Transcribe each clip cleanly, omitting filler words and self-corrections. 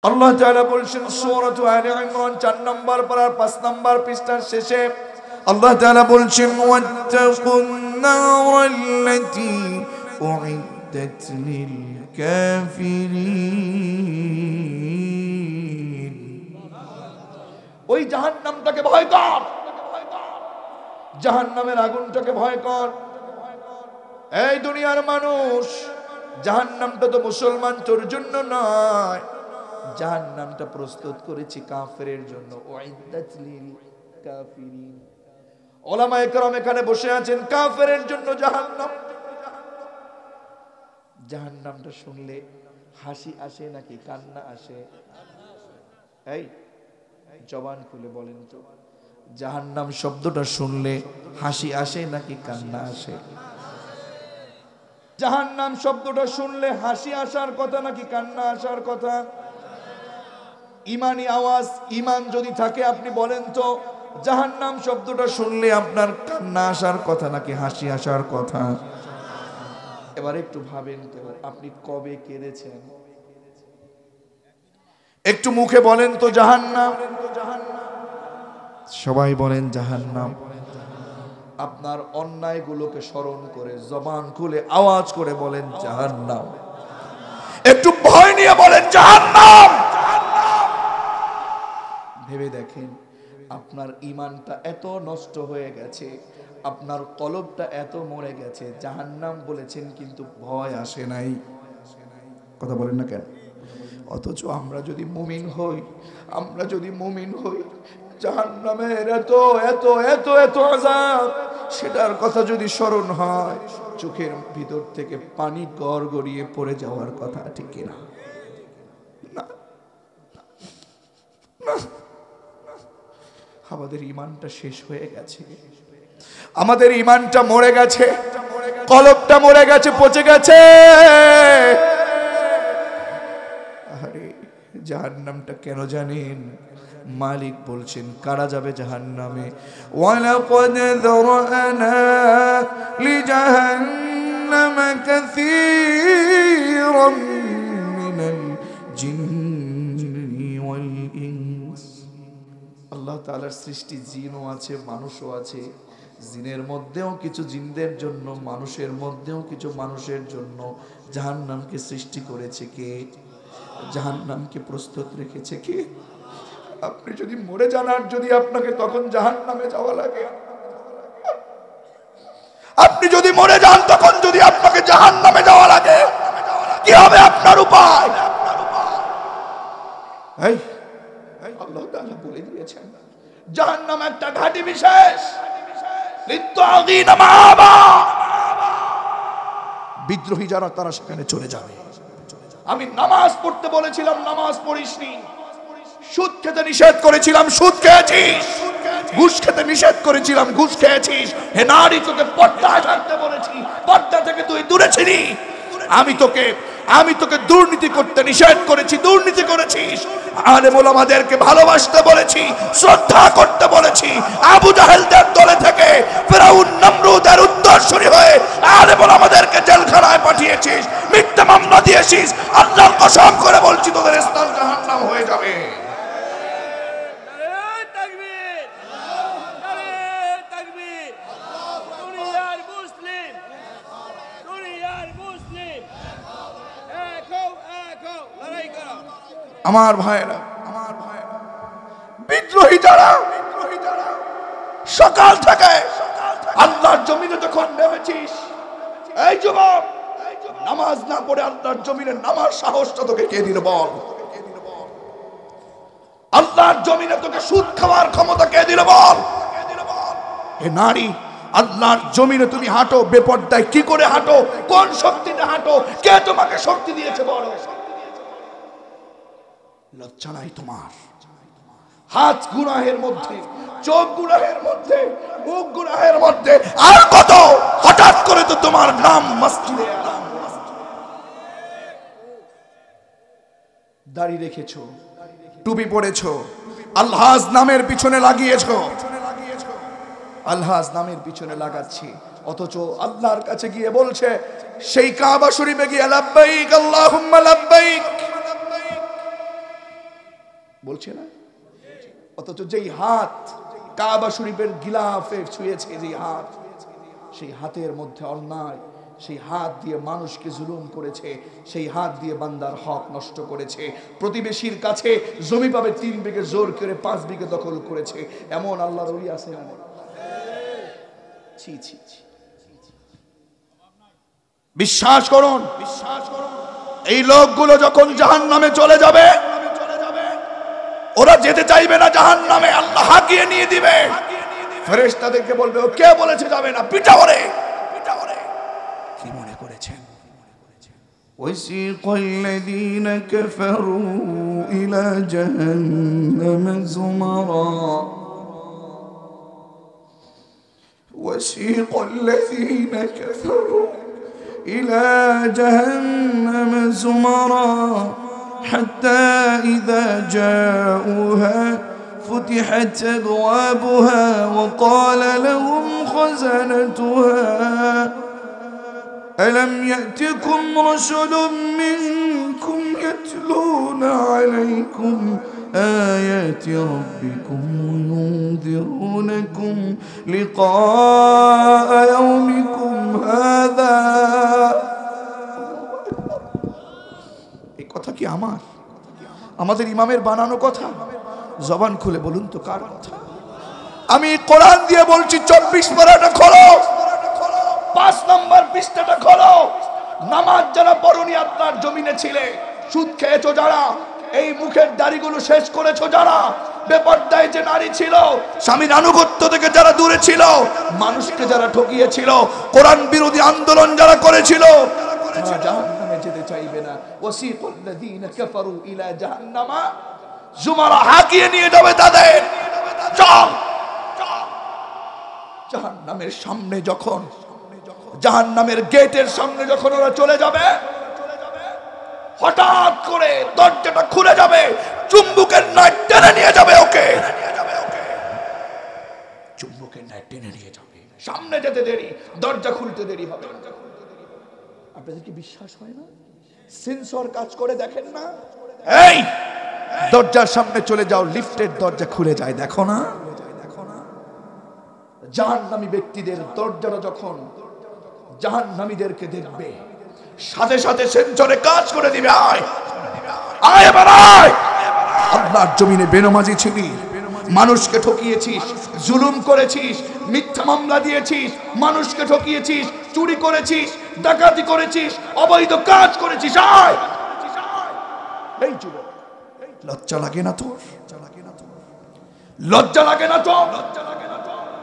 আল্লাহ তাআলা বলছেন সূরা আলে ইমরান 4 নম্বর পারার 5 নম্বর পৃষ্ঠার শেষে আল্লাহ তাআলা বলছেন ওয়াত্তাকুন নারাল্লাতী উইদ্দাত লিল কাফিরিন। ওই জাহান্নামটাকে ভয় কর, জাহান্নামের আগুনটাকে ভয় কর। এই দুনিয়ার মানুষ, জাহান্নামটা তো মুসলমান তোর জন্য নয়, জাহান্নামটা প্রস্তুত করেছি কাফেরের জন্য। উইদ্দাত লিল কাফিরিন। উলামায়ে কেরাম এখানে বসে আছেন, কাফেরের জন্য জাহান্নাম। জাহান্নামটা শুনলে হাসি আসে নাকি কান্না আসে? এই জবান খুলে বলেন তো, জাহান্নাম শব্দটা শুনলে হাসি আসে নাকি কান্না আসে? জাহান্নাম শব্দটা শুনলে হাসি আসার কথা নাকি কান্না আসার কথা? ইমানি আওয়াজ, ইমান যদি থাকে আপনি বলেন তো, জাহান্নাম শব্দটা শুনলে আপনার কান্না আসার কথা নাকি হাসি আসার কথা? এবার একটু ভাবেন তো, আপনি কবে কেঁদেছেন? একটু মুখে বলেন তো জাহান্নাম। সবাই বলেন জাহান্নাম। আপনার অন্যায়গুলোকে স্মরণ করে জবান খুলে আওয়াজ করে বলেন জাহান্নাম। একটু ভয় নিয়ে বলেন জাহান্নাম। ভেবে দেখেন, আপনার ঈমানটা এত নষ্ট হয়ে গেছে, আপনার কলবটা এত মরে গেছে, জাহান্নাম বলেছেন কিন্তু ভয় আসে নাই। কথা বলেন না কেন? অথচ আমরা যদি মুমিন হই, আমরা যদি মুমিন হই, জাহান্নামের এত এত এত এত আযাব, সেটার কথা যদি স্মরণ হয়, চোখের ভিতর থেকে পানি গড়গড়িয়ে পড়ে যাওয়ার কথা, ঠিক কিনা? না, আমাদের ঈমানটা শেষ হয়ে গেছে, আমাদের ঈমানটা মরে গেছে, কলবটা মরে গেছে, পচে গেছে। আরে জাহান্নামটা কেন জানেন? মালিক বলছেন কারা যাবে জাহান্নামে? ওয়ালাকাদ যারানা লিজাহান্নামা কাসীরাম মিনাল জিন্নি ওয়াল ইনস। আল্লাহ তাআলার সৃষ্টি জিনও আছে, মানুষও আছে। জিনের মধ্যেও কিছু জিনদের জন্য, মানুষের মধ্যেও কিছু মানুষের জন্য জাহান্নামকে সৃষ্টি করেছে কে? জাহান্নামকে প্রস্তুত রেখেছে কে? আপনি যদি মরে যান আর যদি আপনাকে তখন জাহান্নামে যাওয়া লাগে, আপনি যদি মরে যান তখন যদি আপনাকে জাহান্নামে যাওয়া লাগে, কি হবে আপনার উপায়? এই আল্লাহ তাআলা বলে দিয়েছেন জাহান্নাম একটা ঘাঁটি বিশেষ, লিত্তাগীনা মাআবা। বিদ্রোহী যারা তারা সেখানে চলে যাবে। আমি নামাজ পড়তে বলেছিলাম, নামাজ পড়িসনি। সুদ খেতে নিষেধ করেছিলাম, সুদ খেয়েছিস। ঘুষ খেতে নিষেধ করেছিলাম, ঘুষ খেয়েছিস। হে নারী, তোকে পর্দায় থাকতে বলেছি, পর্দা থেকে তুই দূরে ছিলি। আমি তোকে দুর্নীতি করতে নিষেধ করেছি, দুর্নীতি করেছিস। আলেম ওলামাদেরকে ভালোবাসতে বলেছি, শ্রদ্ধা করতে বলেছি। আবু জাহেলদের দলে থেকে ফিরাউন নমরুদের উত্তরসূরি হয়ে আলেম ওলামাদেরকে জেলখানায় পাঠিয়েছিস, মিথ্যা মামলা দিয়েছিস। আল্লাহর কসম করে বলছি, তোদের স্থান জাহান্নাম হয়ে যাবে। আমার ভাইরা, বিদ্রোহী যারা সকাল থেকে আল্লাহর জমিনে যখন নেমেছিস, এই যুবক, নামাজ না পড়ে আল্লাহর জমিনে নামার সাহসটা তোকে কে দিল বল? আল্লাহর জমিনে তোকে সুদ খাওয়ার ক্ষমতা কে দিল বল? হে নারী, আল্লাহর জমিনে তুমি হাঁটো বেপরদায়, কি করে হাঁটো? কোন শক্তিতে হাঁটো? কে তোমাকে শক্তি দিয়েছে বলো? লজ্জা নাই তোমার? হাত গুনাহের মধ্যে, চোখ গুনাহের মধ্যে, মুখ গুনাহের মধ্যে, আর কত? হঠাৎ করে তো তোমার নাম মসজিদে দাড়ি রেখেছো, টুপি পরেছো, আল্লাহর নামের পিছনে লাগিয়েছো। আল্লাহর নামের পিছনে লাগাচ্ছি, অথচ আল্লাহর কাছে গিয়ে বলছে, সেই কাবা শরীফে গিয়ে লাব্বাইক আল্লাহুম্মা লাব্বাইক, বলছে না? অথচ যেই হাত কাবা শরীফের গিলাফে ছুঁয়েছে, যেই হাত, সেই হাতের মধ্যে অন্যায়, সেই হাত দিয়ে মানুষকে জুলুম করেছে, সেই হাত দিয়ে বান্দার হক নষ্ট করেছে, প্রতিবেশীর কাছে জমি পাবে 3 বিঘে জোর করে 5 বিঘে দখল করেছে, এমন আল্লাহর ওলি আছে না? ছি ছি ছি। বিশ্বাস করুন, এই লোকগুলো যখন জাহান্নামে চলে যাবে, ওরা যেতে চাইবে না জাহান্নামে, আল্লাহ হাঁকিয়ে নিয়ে দিবে। ফেরেশতাদেরকে বলবে, ও কে বলেছে যাবে না, পিটাও রে। কি মনে করেছেন? وسيق الذين كفروا إلى جهنم زمرا وسيق الذين كفروا إلى جهنم زمرا حتى إذا جاءوها فتحت أبوابها وقال لهم خزنتها ألم يأتكم رسل منكم يتلون عليكم آيات ربكم وينذرونكم لقاء يومكم هذا। এই কথা কি আমাদের ইমামের বানানো কথা? জবান খুলে বলুন তো কার কথা? আমি কোরআন দিয়ে বলছি, 24 পারাটা খোলো, 5 নম্বর পৃষ্ঠাটা খোলো। নামাজ যারা পড়নি আপনার জমিনে ছিলে, সুদ খেয়েছো যারা, এই মুখের দাড়িগুলো শেষ করেছো যারা, বেপরদায় যে নারী ছিল, স্বামীর আনুগত্য থেকে যারা দূরে ছিল, মানুষকে যারা ঠকিয়েছিল, কোরআন বিরোধী আন্দোলন যারা করেছিল, তারা জাহান্নামে যেতে চাইবে না। ওয়াসিকুল লাযীনা কাফারু ইলা জাহান্নামা যুমারা, হাঁকিয়ে নিয়ে যাবে তাদের। চল জাহান্নামের সামনে, যখন জাহান্নামের গেটের সামনে যখন ওরা চলে যাবে, হঠাৎ করে দরজাটা খুলে যাবে, চুম্বকের ন্যায় টেনে নিয়ে যাবে ওকে, চুম্বকের ন্যায় টেনে নিয়ে যাবে। সামনে যেতে দেরি, দরজা খুলতে দেরি হবে। আপনাদের কি বিশ্বাস হয় না? সেন্সর কাজ করে দেখেন না? এই দরজার সামনে চলে যাও, লিফটের দরজা খুলে যায়, দেখো না? জাহান্নামী ব্যক্তিদের দরজাটা যখন জাহান্নামীদেরকে দেখবে, সাথে সাথে সেন্সরে কাজ করে দিবে, আয় আয় এবার আয়। আল্লাহর জমিনে বেনামাজি ছিলি, মানুষকে ঠকিয়েছিস, জুলুম করেছিস, মিথ্যা মামলা দিয়েছিস, মানুষকে ঠকিয়েছিস, চুরি করেছিস, ডাকাতি করেছিস, অবৈধ কাজ করেছিস, আয়। এই যুবক, লজ্জা লাগে না তোর? লজ্জা লাগে না তোর?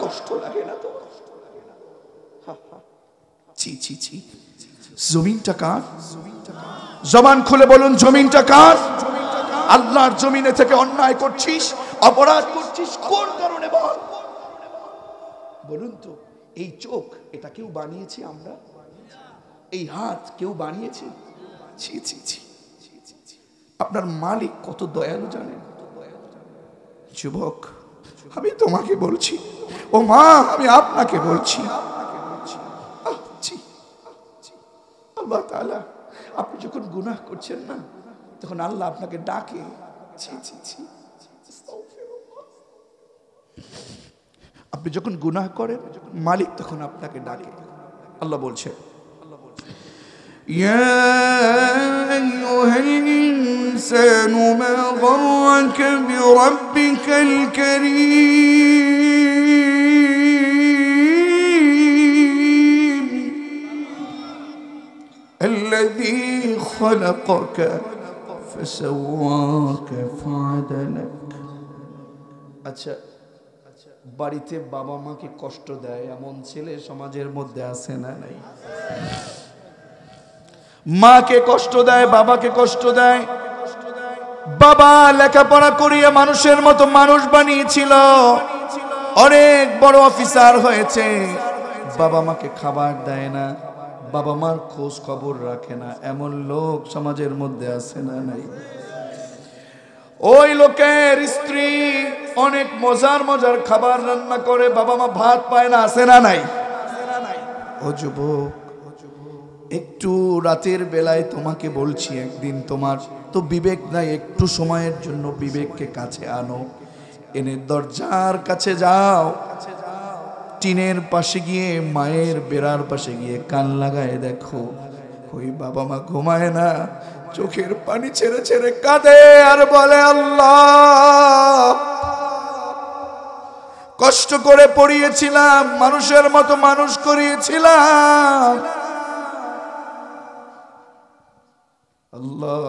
কষ্ট লাগে না তোর? ছি ছি ছি। জমিনটা কার? জবান খুলে বলুন, জমিনটা কার? আল্লাহর জমিনে থেকে অন্যায় করছিস, অপরাধ করছিস, কোন কারণে বল? বলুন তো। এই চোখ, এটা কেউ বানিয়েছে? আমরা? এই হাত কেউ বানিয়েছে? ছি ছি ছি। আপনার মালিক কত দয়ালু জানেন? যুবক, আমি তোমাকে বলছি, ও মা আমি আপনাকে বলছি, আল্লাহ তাআলা, আপনি যখন গুনাহ করছেন না, তখন আল্লাহ আপনাকে ডাকে। ছি ছি ছি। আপনি যখন গুনাহ করেন, মালিক তখন আপনাকে ডাকে। আল্লাহ বলছে, ইয়া আইয়ুহাল ইনসানু মা গররাকা বিরাব্বিকাল কারীম الذي خلقك فسواك فعدلك। আচ্ছা, বাড়িতে বাবা মাকে কষ্ট দেয় এমন ছেলে সমাজের মধ্যে আছে না? নাই? মাকে কষ্ট দেয়, বাবাকে কষ্ট দেয়। বাবা লেখাপড়া করিয়ে মানুষের মতো মানুষ বানিয়েছিল, অনেক বড় অফিসার হয়েছে, বাবা মাকে খাবার দেয় না, বাবা মার খোঁজ খবর রাখে না, এমন লোক সমাজের মধ্যে আছে না? নাই? ওই লোকের স্ত্রী অনেক মজার মজার খাবার রান্না করে, বাবা মা ভাত পায় না, আছে না? নাই? ও যুবক, একটু রাতের বেলায় তোমাকে বলছি, একদিন তোমার তো বিবেক নাই, একটু সময়ের জন্য বিবেককে কাছে আনো, এনে দরজার কাছে যাও, টিনের পাশে গিয়ে মায়ের বেড়ার পাশে গিয়ে কান লাগায় দেখো ওই বাবা মা ঘুমায় না, চোখের পানি ছেড়ে ছেড়ে কাঁদে আর বলে আল্লাহ কষ্ট করে পড়িয়েছিলাম, মানুষের মতো মানুষ করিয়েছিলাম, আল্লাহ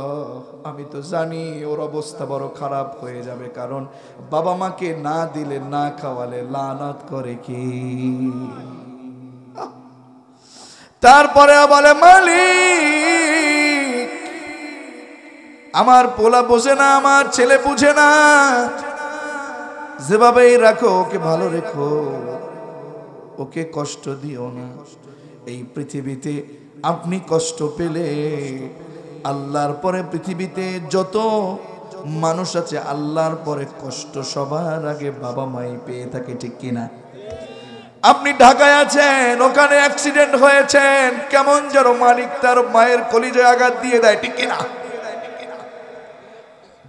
আমি তো জানি ওর অবস্থা বড় খারাপ হয়ে যাবে, কারণ বাবা মাকে না দিলে না খাওয়ালে লানাত করে কি। তারপরে বলে মালিক আমার পোলা বোঝে না, আমার ছেলে বুঝে না, যেভাবেই রাখো ওকে ভালো রেখো, ওকে কষ্ট দিও না। এই পৃথিবীতে আপনি কষ্ট পেলে আল্লাহর পরে পৃথিবীতে যত মানুষ আছে আল্লাহর পরে কষ্ট সবার আগে বাবা মাই পেয়ে থাকে, ঠিক কিনা? আপনি ঢাকায় আছেন, ওখানে অ্যাক্সিডেন্ট হয়েছেন, কেমন যেন মালিক তার মায়ের কলিজায় আঘাত দিয়ে দেয়, ঠিক কিনা?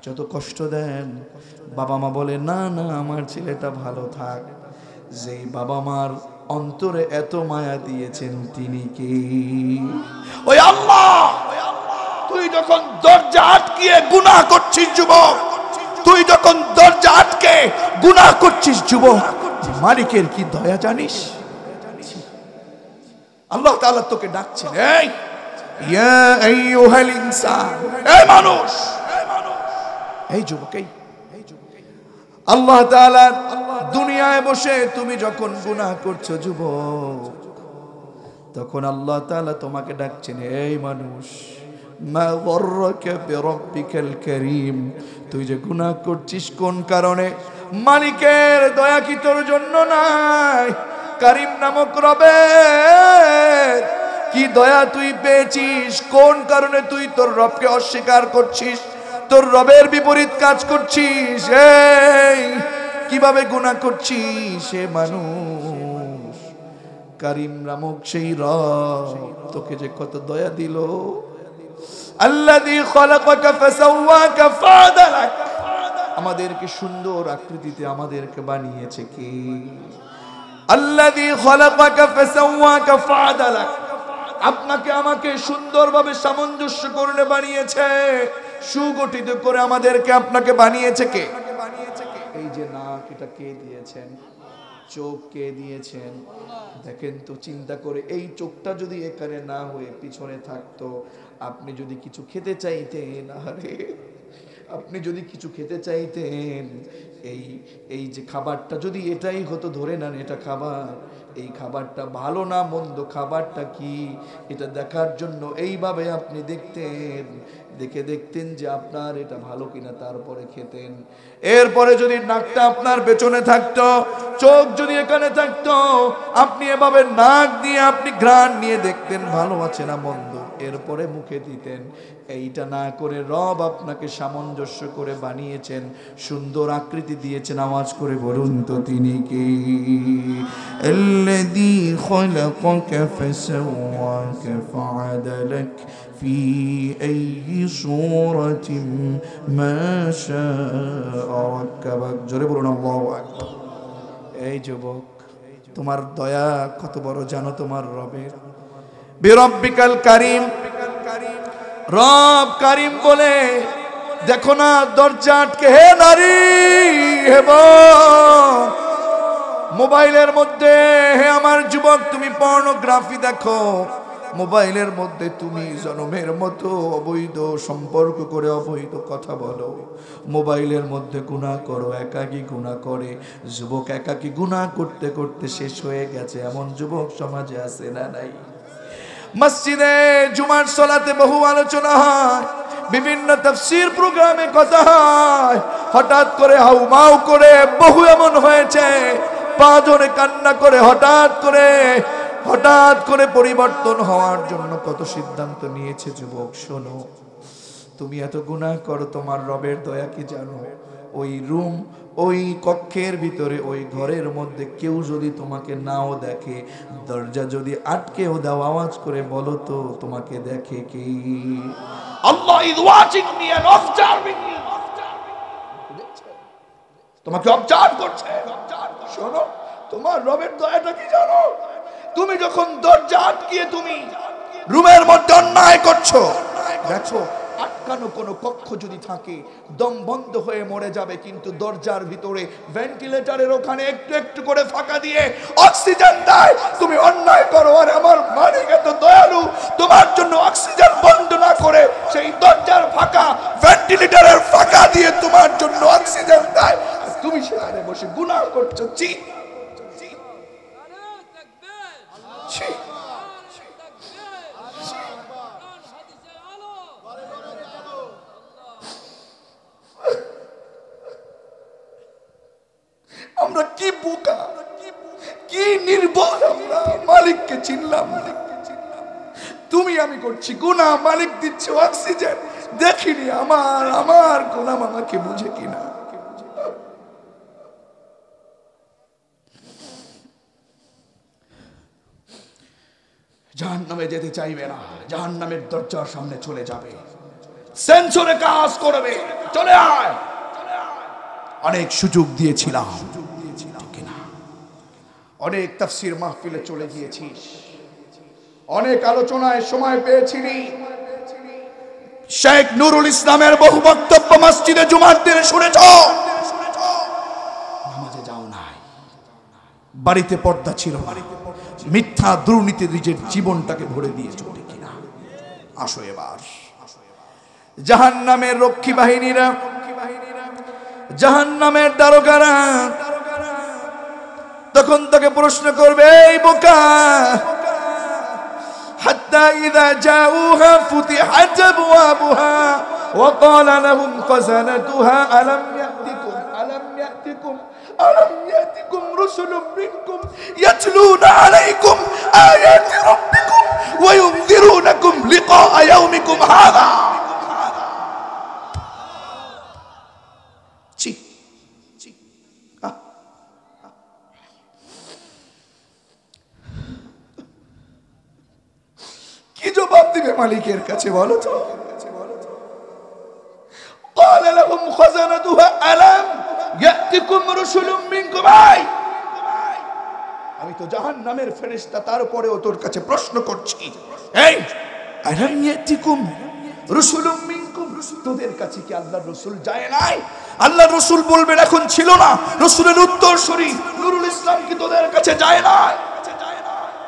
যত কষ্ট দেন বাবা মা বলে না না আমার ছেলেটা ভালো থাক। যেই বাবা মার অন্তরে এত মায়া দিয়েছেন তিনি কি? ওই আল্লাহ। তুই যখন দরজা আটকিয়ে গুনাহ করছিস যুবক, তুই যখন দরজা আটকে গুনাহ করছিস যুবক, মালিকের কি দয়া জানিস? আল্লাহ তাআলা তোকে ডাকছেন, এই ইয়া আইয়ুহাল ইনসান, এই মানুষ, এই যুবক, এই আল্লাহ তাআলা দুনিয়ায় বসে তুমি যখন গুনাহ করছো যুবক, তখন আল্লাহ তাআলা তোমাকে ডাকছেন, এই মানুষ মা গররাকা বিরাব্বিকাল কারীম, তুই যে গুনাহ করছিস কোন কারণে? মালিকের দয়া কি তোর জন্য নাই? কারীম নামক রবের কি দয়া তুই পেয়েছিস? কোন কারণে তুই তোর রবকে অস্বীকার করছিস, তোর রবের বিপরীত কাজ করছিস? এই কিভাবে গুনাহ করছিস? সে মানুষ কারীম নামক সেই রব তোকে যে কত দয়া দিল। আল্লাযী খালাকাকা ফাসাওয়াকা ফাআদালাক, আমাদেরকে সুন্দর আকৃতিতে আমাদেরকে বানিয়েছে কি? আল্লাযী খালাকাকা ফাসাওয়াকা ফাআদালাক, আপনাকে আমাকে সুন্দরভাবে সামঞ্জস্য করে বানিয়েছে, সুগঠিত করে আমাদেরকে আপনাকে বানিয়েছে কে? এই যে নাক, এটা কে দিয়েছেন? চোখ কে দিয়েছেন? দেখেন তো চিন্তা করে, এই চোখটা যদি এখানে না হয়ে পিছনে থাকতো, আপনি যদি কিছু খেতে চাইতেন, আরে আপনি যদি কিছু খেতে চাইতেন, এই যে খাবারটা যদি এটাই হতো, ধরে নেন এটা খাবার, এই খাবারটা ভালো না মন্দ, খাবারটা কি এটা দেখার জন্য এইভাবে আপনি দেখতেন, দেখতেন যে আপনার এটা ভালো কিনা, তারপরে খেতেন। এরপরে যদি নাকটা আপনার পেছনে থাকতো, চোখ যদি এখানে থাকতো, আপনি এভাবে নাক দিয়ে আপনি ঘ্রাণ নিয়ে দেখতেন ভালো আছে না মন্দ, এরপরে মুখে দিতেন। এইটা না করে রব আপনাকে সামঞ্জস্য করে বানিয়েছেন, সুন্দর আকৃতি দিয়েছেন। আওয়াজ করে বলুন তো তিনি কি? আল্লাযী খালাকাকা ফাসাওয়াকা ফাআদালাক ফি আইয়ি সূরাতিন মা শাআ রাক্কাবাক। জোরে বলুন আল্লাহু আকবার। এই যুবক, তোমার দয়া কত বড় জানো তোমার রবের? বিরব্বিকাল কারীম, রব কারীম বলে দেখো না দরজা আটকে। হে নারী, হে বোন, মোবাইলের মধ্যে, হে আমার যুবক, তুমি পর্নোগ্রাফি দেখো, মোবাইলের মধ্যে তুমি জনমের মতো অবৈধ সম্পর্ক করে অবৈধ কথা বলো, মোবাইলের মধ্যে গুনাহ করো, একাকী গুনাহ করে। যুবক একাকী গুনাহ করতে করতে শেষ হয়ে গেছে, এমন যুবক সমাজে আছে না নাই? মসজিদে জুমার সালাতে বহু আলোচনা হয়, বিভিন্ন তাফসীর প্রোগ্রামে কথা হয়, হঠাৎ করে হাউমাউ করে বহু এমন হয়েছে, পাঁচজনে কান্না করে হঠাৎ করে পরিবর্তন হওয়ার জন্য কত সিদ্ধান্ত নিয়েছে। যুবক শোনো, তুমি এত গুনাহ করো, তোমার রবের দয়া কি জানো? ওই রুম, ওই কক্ষের ভিতরে, ওই ঘরের মধ্যে কেউ যদি তোমাকে নাও দেখে, দরজা যদি আটকেও দাও, আওয়াজ করে বলো তো তোমাকে দেখে কি? Allah is watching me and observing me. তোমাকে অবজার্ভ করছে। শোনো, তোমার রবের দয়াটা কি জানো? তুমি যখন দরজা আটকিয়ে তুমি রুমের মধ্যে অন্যায় করছো, দেখো আটকানো কোনো কক্ষ যদি থাকে দম বন্ধ হয়ে মরে যাবে, কিন্তু দরজার ভিতরে ভেন্টিলেটরের ওখানে একটু একটু করে ফাঁকা দিয়ে অক্সিজেন দেয়। তুমি অন্যায় করো, আর আমার মালিক এত দয়ালু, তোমার জন্য অক্সিজেন বন্ধ না করে সেই দরজার ফাঁকা, ভেন্টিলেটরের ফাঁকা দিয়ে তোমার জন্য অক্সিজেন দেয়। তুমি সেখানে বসে গুনাহ করছো। ছি ছি। আমরা কি বোকা, কি নির্বোধ, আমরা মালিককে চিনলাম না। তুমি আমি করছি গুনাহ, মালিক দিচ্ছে অক্সিজেন, দেখিনি আমার গোলাম আমাকে বুঝে কিনা। জাহান্নামে যেতে চাইবে না, জাহান্নামের দরজার সামনে চলে যাবে, সেন্সরে কাজ করবে, চলে আয়। অনেক সুযোগ দিয়েছিলাম, অনেক তাফসীর মাহফিলে চলে গিয়েছিস, অনেক আলোচনায় সময় পেয়েছিলি, শেখ নুরুল ইসলামের বহু বক্তব্য মসজিদে জুমার দিনে শুনেছ, নামাজে যাও নাই, বাড়িতে পর্দা ছিল, মিথ্যা দুর্নীতি নিজের জীবনটাকে ভরে দিয়েছ, ঠিক কিনা? আসো এবার। জাহান্নামের রক্ষী বাহিনীরা, জাহান্নামের দারোগারা তখন তাকে প্রশ্ন করবে, এই বোকা, হাত্তা ইযা জাউহা ফুতিহাত আবওয়াবুহা ওয়া ক্বালা লাহুম খাযানাতুহা আলাম ইয়াতিকুম রুসুলুম মিনকুম ইয়াতলুনা আলাইকুম আয়াতি রাব্বিকুম ওয়া ইউনযিরুনাকুম লিকা ইয়াউমিকুম হাযা। কি জবাব দিবে মালিকের কাছে বলো তো? قال لهم خزنتها ألم يأتكم رسل منكم। আমি তো জাহান্নামের ফেরেশতা, তারপরেও তোর কাছে প্রশ্ন করছি, এই আলাম ইয়াতিকুম রুসুলুম মিনকুম, তোদের কাছে কি আল্লাহর রাসূল যায় নাই? আল্লাহর রাসূল বলবেন এখন ছিল না, রাসূলের উত্তরসূরি নুরুল ইসলাম কি তোদের কাছে যায় নাই?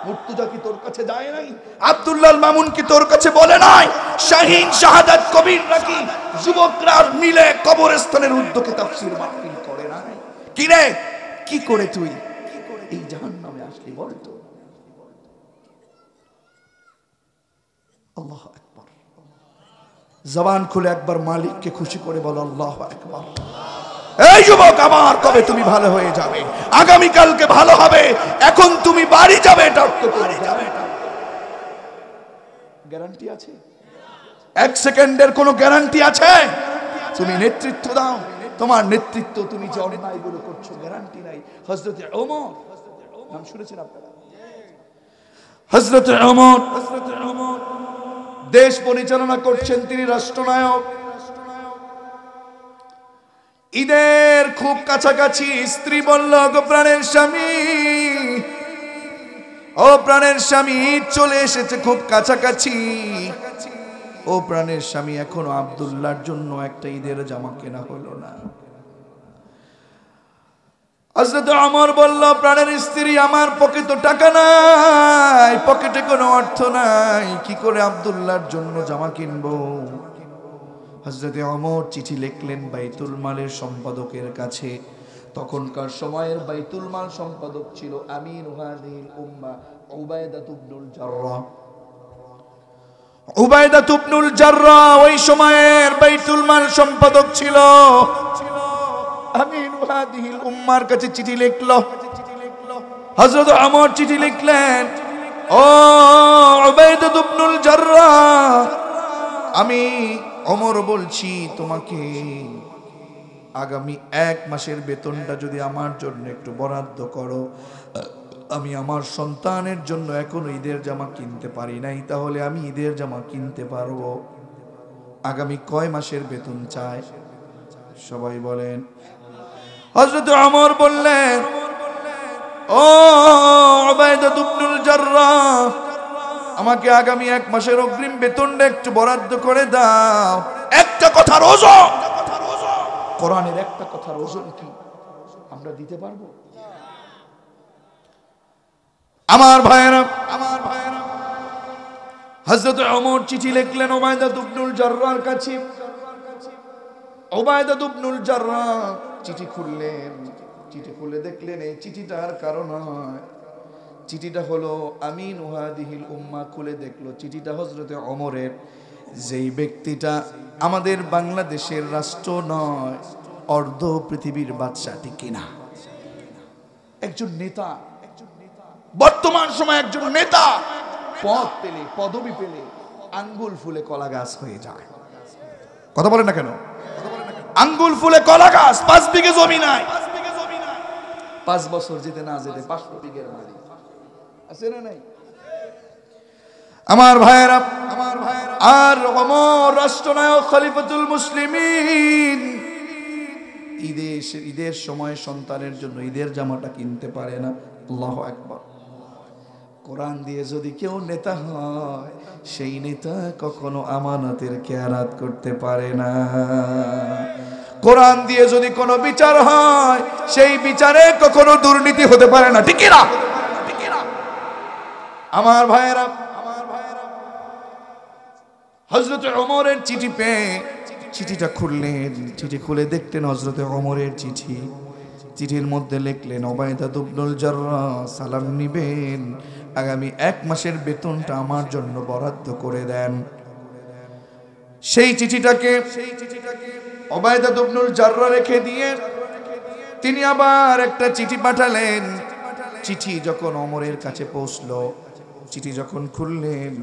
মুর্তজা কি তোর কাছে যায় নাই? আব্দুল্লাহ মামুন কি তোর কাছে বলে নাই? শাহিন, শাহাদাত, কবির নাকি যুবকরা মিলে কবরস্থানের উদ্যোগে তাফসীর মাহফিল করে নাই? কি রে, কি করে তুই এই জাহান্নামে আসলি বলতো? আল্লাহু আকবার। জবান খুলে একবার মালিককে খুশি করে বলো আল্লাহু আকবার। এই যুবক আমার, কবে তুমি ভালো হয়ে যাবে? আগামী কালকে ভালো হবে, এখন তুমি বাড়ি যাবে, গ্যারান্টি আছে? এক সেকেন্ডের কোনো গ্যারান্টি আছে? তুমি নেতৃত্ব দাও, তোমার নেতৃত্ব, তুমি যে অন্যায়গুলো করছো গ্যারান্টি নাই। হযরত ওমর, নাম শুনেছেন আপনারা? হযরত ওমর দেশ পরিচালনা করছেন, তিনি রাষ্ট্রনায়ক। ঈদের খুব কাছাকাছি স্ত্রী বলল, গো প্রাণের স্বামী, ও প্রাণের স্বামী, ঈদ চলে এসেছে খুব কাছাকাছি। ও প্রাণের স্বামী, এখনো আব্দুল্লাহর জন্য একটা ঈদের জামা কেনা হলো না। হযরত ওমর বলল, প্রাণের স্ত্রী, আমার পকেটে টাকা নাই, পকেটে কোনো অর্থ নাই, কি করে আব্দুল্লাহর জন্য জামা কিনবো? হযরতে ওমর চিঠি লিখলেন বাইতুল মালের সম্পাদকের কাছে। তখনকার সময়ের বাইতুল মাল সম্পাদক ছিল আমির হাযিল উম্মাহ উবাইদা ইবনুল জাররাহ। উবাইদা ইবনুল জাররাহ ওই সময়ের বাইতুল মাল সম্পাদক ছিল। আমির হাযিল উম্মাহর কাছে চিঠি লিখলো। হযরত ওমর চিঠি লিখলেন, ও উবাইদা ইবনুল জাররাহ, আমি ওমর বলছি তোমাকে আগামী 1 মাসের বেতনটা যদি আমার জন্য একটু বরাদ্দ করো, আমি আমার সন্তানের জন্য এখনো ঈদের জামা কিনতে পারি নাই, তাহলে আমি ঈদের জামা কিনতে পারবো। আগামী কয় মাসের বেতন চায়? সবাই বলেন। হযরত ওমর বললেন, ও উবাইদা ইবনুল জাররাহ, আমাকে আগামী 1 মাসের অগ্রিম বেতনটা একটু বরাদ্দ করে দাও। একটা কথার ওজন, কোরআনের একটা কথার ওজন কি আমরা দিতে পারবো? আমার ভাইয়েরা, হযরত ওমর চিঠি লিখলেন উবাইদা ইবনুল জাররাহর কাছে। উবাইদা ইবনুল জাররাহ চিঠি খুললেন, চিঠি খুলে দেখলেন এই চিঠিটার কারণ নয়, চিঠিটা হলো আমিন ওয়াদিহিল উম্মাহ। খুলে দেখলো চিঠিটা হযরত ওমরের, যেই ব্যক্তিটা আমাদের বাংলাদেশের রাষ্ট্র নয়, অর্ধ পৃথিবীর বাদশা, ঠিক না? একজন নেতা, বর্তমান সময় একজন নেতা পদ পেলে, পদবি পেলে আঙ্গুল ফুলে কলা গাছ হয়ে যায়। কথা বলেন না কেন? আঙ্গুল ফুলে কলা গাছ, 5 বিঘে জমি নাই, 5 বছর যেতে না যেতে 500 বিঘের বাড়ি আছে না নাই? আমার ভাইয়েরা, আর ওমর রাষ্ট্রনায়ক খলিফাতুল মুসলিমিন ঈদের সময় সন্তানের জন্য ঈদের জামাটা কিনতে পারে না। আল্লাহু আকবার। কোরআন দিয়ে যদি কেউ নেতা হয়, সেই নেতা কখনো আমানতের খেয়ানত করতে পারে না। কোরআন দিয়ে যদি কোনো বিচার হয়, সেই বিচারে কখনো দুর্নীতি হতে পারে না, ঠিক না? আমার ভাইয়েরা, হযরত ওমরের চিঠি পেয়ে চিঠিটা খুললেন, চিঠি খুলে দেখলেন হযরত ওমরের চিঠি। চিঠির মধ্যে লিখলেন, উবাইদা ইবনুল জাররাহ সালাম নিবেন, আগামী 1 মাসের বেতনটা আমার জন্য বরাদ্দ করে দেন। সেই চিঠিটাকে উবাইদা ইবনুল জাররাহ রেখে দিয়ে তিনি আবার একটা চিঠি পাঠালেন। চিঠি যখন ওমরের কাছে পৌঁছলো, চিঠি যখন খুললেন,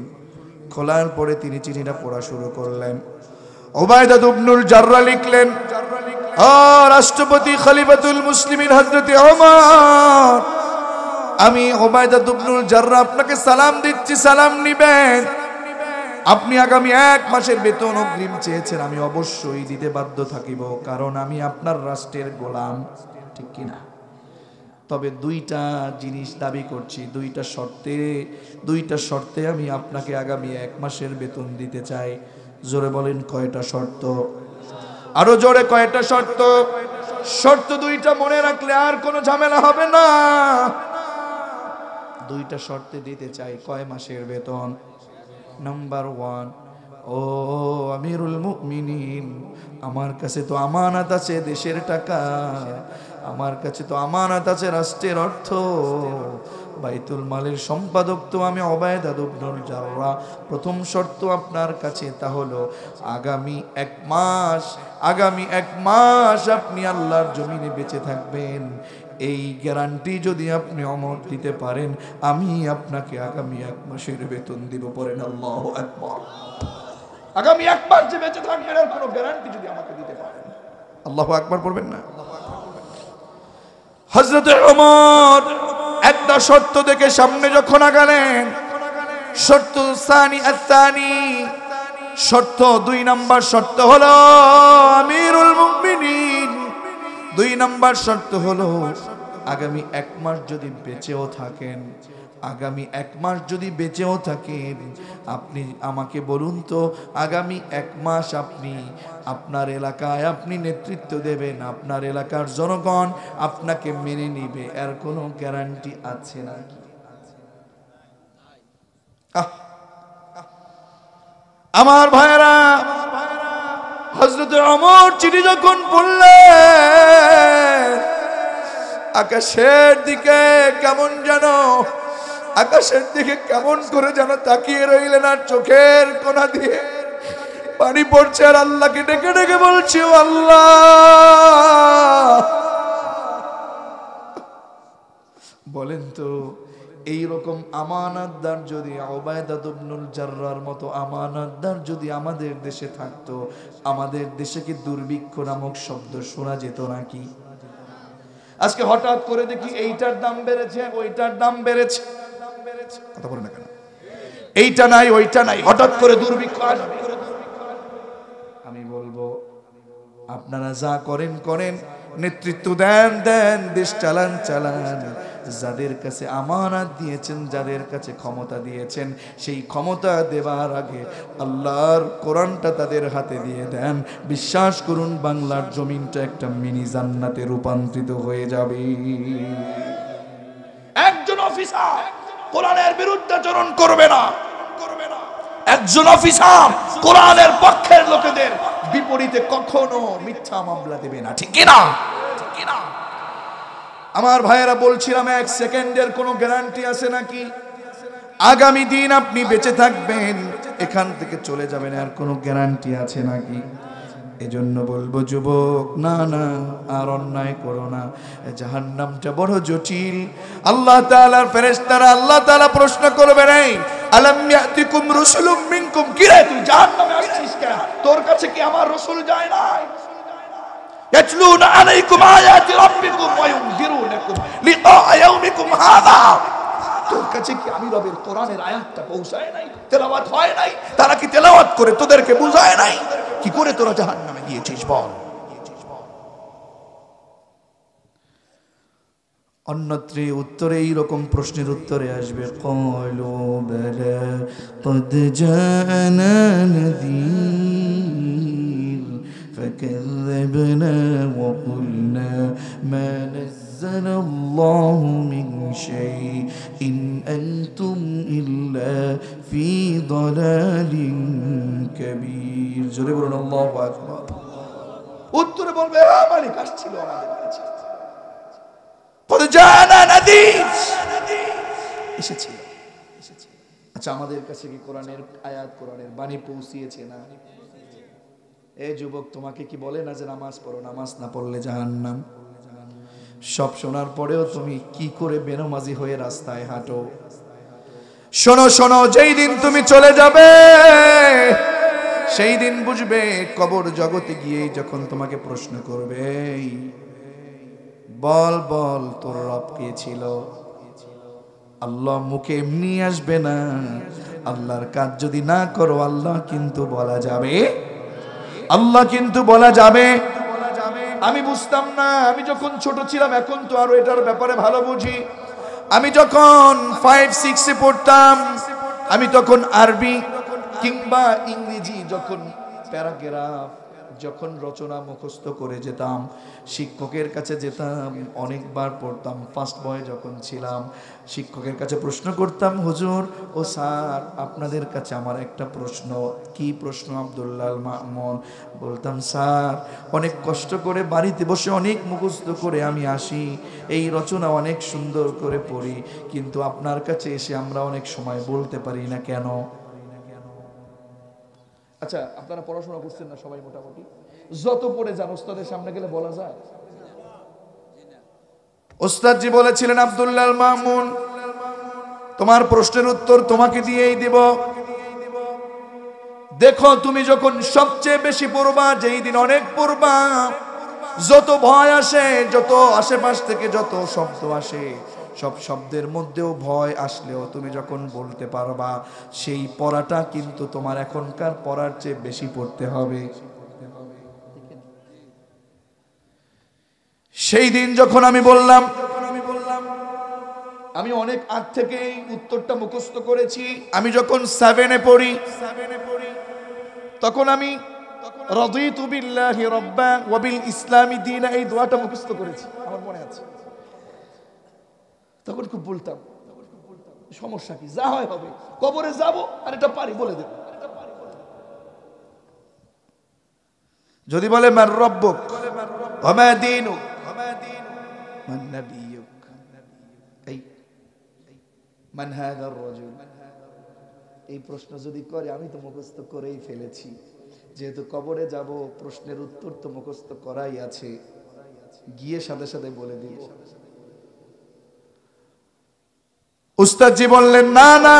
খোলার পরে তিনি চিঠিটা পড়া শুরু করলেন। উবাইদা ইবনুল জাররাহ লিখলেন, ও রাষ্ট্রপতি খলিফাতুল মুসলিমিন হযরত ওমর, আমি উবাইদা ইবনুল জাররাহ আপনাকে সালাম দিচ্ছি, সালাম নিবেন। আপনি আগামী 1 মাসের বেতন অগ্রিম চেয়েছেন, আমি অবশ্যই দিতে বাধ্য থাকিব, কারণ আমি আপনার রাষ্ট্রের গোলাম, ঠিক কিনা? তবে 2টা জিনিস দাবি করছি, 2টা শর্তে আমি আপনাকে আগামী 1 মাসের বেতন দিতে চাই। জোরে বলেন কয়টা শর্ত? আরো জোরে, কয়টা শর্ত? শর্ত 2টা, মনে রাখলে আর কোনো ঝামেলা হবে না। 2টা শর্তে দিতে চাই। কয় মাসের বেতন? নাম্বার 1, ও আমিরুল মুমিনিন, আমার কাছে তো আমানত আছে দেশের টাকা, আমার কাছে তো আমানত আছে রাষ্ট্রের অর্থ, বাইতুল মালের সম্পাদক তো আমি উবাইদা ইবনুল জাররাহ। প্রথম শর্ত আপনার কাছে তা হলো আগামী 1 মাস আপনি আল্লাহর জমিনে বেঁচে থাকবেন। এই গ্যারান্টি যদি আপনি ওমর দিতে পারেন, আমি আপনাকে আগামী 1 মাসের বেতন দিব। পড়েন আল্লাহু আকবার। আগামী 1 মাস যে বেঁচে থাকবেন এর কোনো গ্যারান্টি যদি আমাকে দিতে পারেন। আল্লাহু আকবার পড়বেন না? হযরত ওমর একটা শর্ত দেখে সামনে যখন আগালেন, শর্ত শর্ত 2 নাম্বার শর্ত হলো আমিরুল মুমিনিন। 2 নাম্বার শর্ত হলো আগামী 1 মাস যদি বেঁচেও থাকেন, আগামী 1 মাস যদি বেঁচেও থাকেন, আপনি আমাকে বলুন তো, আগামী 1 মাস আপনি আপনার এলাকায় আপনি নেতৃত্ব দেবেন, আপনার এলাকার জনগণ আপনাকে মেনে নিবে, এর কোনো গ্যারান্টি আছে নাকি? আমার ভাইরা, হযরত ওমর চিঠি যখন পড়লেন, আকাশের দিকে কেমন করে যেন তাকিয়ে রইলেন, আর চোখের কোণা দিয়ে পানি পড়ছে, আর আল্লাহকে ডেকে ডেকে বলছে, ও আল্লাহ, বলেন তো এই রকম আমানতদার যদি উবাইদা ইবনুল জাররার মতো আমানতদার যদি আমাদের দেশে থাকতো, আমাদের দেশে কি দুর্ভিক্ষ নামক শব্দ শোনা যেত নাকি? আজকে হঠাৎ করে দেখি এইটার দাম বেড়েছে, ওইটার দাম বেড়েছে, কথা বলে না কেন? এইটা নাই ওইটা নাই, হঠাৎ করে দুর্ভিক্ষ আসবে। আমি বলবো আপনারা যা করেন করেন, নেতৃত্ব দেন দেন, দেশ চালান চালান, যাদের কাছে আমানত দিয়েছেন, যাদের কাছে ক্ষমতা দিয়েছেন, সেই ক্ষমতা দেবার আগে আল্লাহর কোরআনটা তাদের হাতে দিয়ে দেন। বিশ্বাস করুন, বাংলার জমিনটা একটা মিনি জান্নাতে রূপান্তরিত হয়ে যাবে। একজন অফিসার কোরআনের বিরুদ্ধাচরণ করবে না, একজন অফিসার কোরআনের পক্ষের লোকেদের বিপরীতে কখনো মিথ্যা মামলা দেবে না, ঠিক কিনা? আমার ভাইয়েরা, বলছিলাম 1 সেকেন্ডের কোনো গ্যারান্টি আছে নাকি? আগামী দিন আপনি বেঁচে থাকবেন, এখান থেকে চলে যাবেন, আর কোনো গ্যারান্টি আছে নাকি? এজন্য বলবো যুবক, না না আর অন্যায় করো না, জাহান্নামটা বড় জটিল। আল্লাহ তাআলার ফেরেশতারা আল্লাহ তাআলা প্রশ্ন করবেন, এই আলাম ইয়াতিকুম রাসূলুম মিনকুম, কি রে তুই জাহান্নামে আসছিস কেন? তোর কাছে কি আমার রাসূল যায় নাই? ইয়াতলুনা আলাইকুম আয়াতি রাব্বিকুম ওয়া ইউনযিরুনাকুম লিকা ইয়াউমিকুম হাযা, তোর কাছে কি আমি রবের কোরআনের আয়াতটা পৌঁছায় নাই, তেলাওয়াত হয় নাই? তারা কি তেলাওয়াত করে তোদেরকে বুঝায় নাই? কি করে তোরা জাহান্নামে গিয়েছিস বল? অন্যত্রে উত্তরে এইরকম প্রশ্নের উত্তরে আসবে, ক্বালু বালা ক্বাদ জাআনা নাযীর ফাকাযযাবনা ওয়া কুলনা মা নাযালাল্লাহু মিন শাইইন আনতুম ইল্লা ফী দালালিন কাবীর। জোরে বলুন আল্লাহু আকবার। উত্তরে বলবে, মালিক আসছিল আমাদের কাছে, এসেছিল। আচ্ছা, আমাদের কাছে কি কোরআনের আয়াত, কোরআনের বাণী পৌঁছিয়েছে না? এই যুবক, তোমাকে কি বলে না যে নামাজ পড়ো, নামাজ না পড়লে জাহান্নাম? সব শোনার পরেও তুমি কি করে বেনামাজি হয়ে রাস্তায় হাঁটো? শোনো শোনো, যেই দিন তুমি চলে যাবে সেই দিন বুঝবে। কবর জগতে গিয়ে যখন তোমাকে প্রশ্ন করবে, বল বল তোর রব কে ছিল? আল্লাহ মুখে এমনি আসবে না, আল্লাহর কাজ যদি না করো আল্লাহ কিন্তু বলা যাবে, আল্লাহ কিন্তু বলা যাবে। আমি বুঝতাম না, আমি যখন ছোট ছিলাম, এখন তো আরো এটার ব্যাপারে ভালো বুঝি। আমি যখন 5-6 পড়তাম, আমি তখন আরবি কিংবা ইংরেজি যখন প্যারাগ্রাফ, যখন রচনা মুখস্থ করে যেতাম, শিক্ষকের কাছে যেতাম, অনেকবার পড়তাম। ফার্স্ট বয় যখন ছিলাম, শিক্ষকের কাছে প্রশ্ন করতাম, হুজুর ও স্যার আপনাদের কাছে আমার একটা প্রশ্ন। কি প্রশ্ন? আব্দুল্লাহ মামুন। বলতাম, স্যার অনেক কষ্ট করে বাড়িতে বসে অনেক মুখস্থ করে আমি আসি, এই রচনা অনেক সুন্দর করে পড়ি, কিন্তু আপনার কাছে এসে আমরা অনেক সময় বলতে পারি না, কেন? আচ্ছা, আপনারা পড়াশোনা করছেন না সবাই মোটামুটি? যত পড়ে যান ওস্তাদের সামনে গেলে বলা যায়? ওস্তাদজি বলেছিলেন, আব্দুল্লাহ মামুন তোমার প্রশ্নের উত্তর তোমাকে দিয়েই দেব। দেখো, তুমি যখন সবচেয়ে বেশি পড়বা, যেই দিন অনেক পড়বা, যত ভয় আসে, যত আশেপাশ থেকে যত শব্দ আসে, সব শব্দের মধ্যেও ভয় আসলেও তুমি যখন বলতে পারবা, সেই পড়াটা কিন্তু তোমার এখনকার পড়ার চেয়ে বেশি পড়তে হবে। সেই দিন যখন আমি বললাম, আমি অনেক আগ থেকে উত্তরটা মুখস্থ করেছি। আমি যখন 7-এ পড়ি, তখন আমি রাদিতু বিল্লাহি রাব্বা ওয়া বিল ইসলামি দীনা, এই দোয়াটা মুখস্থ করেছি, আমার মনে আছে। তখন খুব বলতাম, সমস্যা কি, যা হয় হবে, কবরে যাব আর এটা পারি বলে দেব। যদি বলে মান রব্বুক ওয়া মা দীনুক মান নাবিয়ুক, এই মান হাযার রাজুল, এই প্রশ্ন যদি করে, আমি তো মুখস্থ করেই ফেলেছি। যেহেতু কবরে যাব, প্রশ্নের উত্তর তো মুখস্থ করাই আছে, গিয়ে সাথে সাথে বলে দিব। উস্তাদজি বললেন, না না,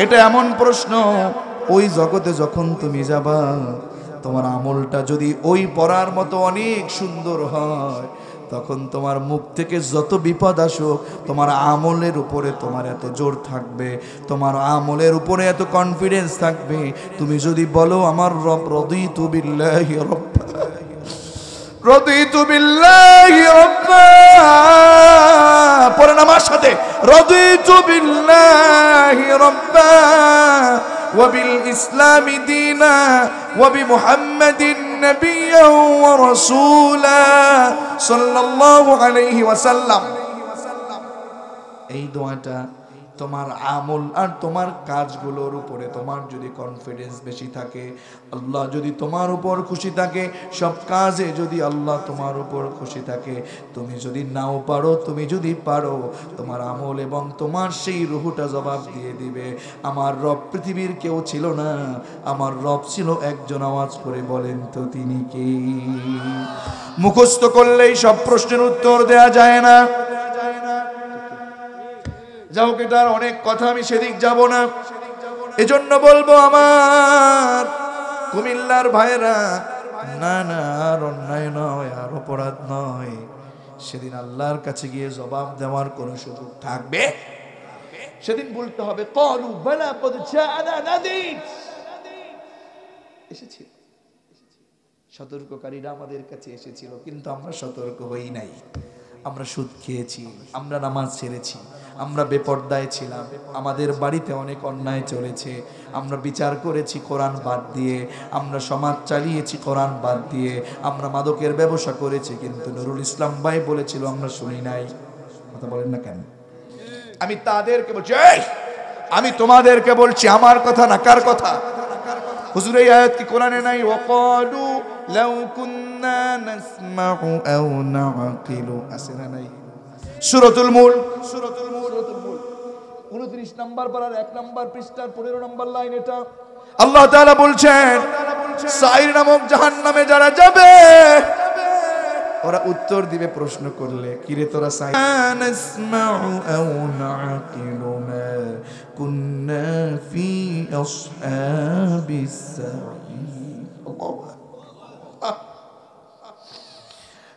এটা এমন প্রশ্ন, ওই জগতে যখন তুমি যাবা, তোমার আমলটা যদি ওই পড়ার মতো অনেক সুন্দর হয়, তখন তোমার মুখ থেকে যত বিপদ আসুক, তোমার আমলের উপরে তোমার এত জোর থাকবে, তোমার আমলের উপরে এত কনফিডেন্স থাকবে, তুমি যদি বলো আমার রব রাদিতু বিল্লাহি রাব্বা, রাদিতু বিল্লাহি রাব্বা, পড়েন আমার সাথে, রাদিতু বিল্লাহি রাব্বা ওয়া বিল ইসলামি দীনা ওয়া বিমুহাম্মাদিন নাবিয়্যান ওয়া রাসূলা সাল্লাল্লাহু আলাইহি ওয়াসাল্লাম। এই দোয়াটা তোমার আমল আর তোমার কাজগুলোর উপরে তোমার যদি কনফিডেন্স বেশি থাকে, আল্লাহ যদি তোমার উপর খুশি থাকে, সব কাজে যদি আল্লাহ তোমার উপর খুশি থাকে, তুমি যদি নাও পারো, তুমি যদি পারো, তোমার আমল এবং তোমার সেই রুহুটা জবাব দিয়ে দিবে, আমার রব পৃথিবীর কেউ ছিল না, আমার রব ছিল একজন। আওয়াজ করে বলেন তো তিনি কে? মুখস্থ করলেই সব প্রশ্নের উত্তর দেয়া যায় না। যাও, এটার অনেক কথা, আমি সেদিক যাব না। এজন্য বলবো আমার কুমিল্লার ভাইরা, না না, আর অন্যায় নয়, আর অপরাধ নয়, সেদিন আল্লাহর কাছে গিয়ে জবাব দেওয়ার কোন সুযোগ থাকবে? সেদিন বলতে হবে ক্বালু বালা ক্বাদ জাআনা নাযীর, এসেছিল, সতর্ককারীরা আমাদের কাছে এসেছিল, কিন্তু আমরা সতর্ক হই নাই। আমরা সুদ খেয়েছি, আমরা নামাজ ছেড়েছি, আমরা বেপর্দায় ছিলাম, আমাদের বাড়িতে অনেক অন্যায় চলেছে, আমরা বিচার করেছি কোরআন বাদ দিয়ে, আমরা সমাজ চালিয়েছি কোরআন বাদ দিয়ে, আমরা মাদকের ব্যবসা করেছি, কিন্তু নুরুল ইসলাম ভাই বলেছিল আমরা শুনি নাই। কথা বলেন না কেন? আমি তাদেরকে বলছি, আমি তোমাদেরকে বলছি, আমার কথা না, কার কথা? হুজুর এই আয়াত কি কোরআনে নাই? ওয়াকালু লাউ কুন্না নাসমাউ আও নাআকিলু, আছে না নাই? সূরাতুল মুলক 29 নম্বর পারার 1 নম্বর পৃষ্ঠার 15 নম্বর লাইন। এটা আল্লাহ তাআলা বলছেন, সাইর নামক জাহান্নামে যারা যাবে, ওরা উত্তর দিবে প্রশ্ন করলে, কিরে তোরা সাইর নাসমাউ আও নাআকিলু মা কুন্না ফি আসহাবিস সাঈর।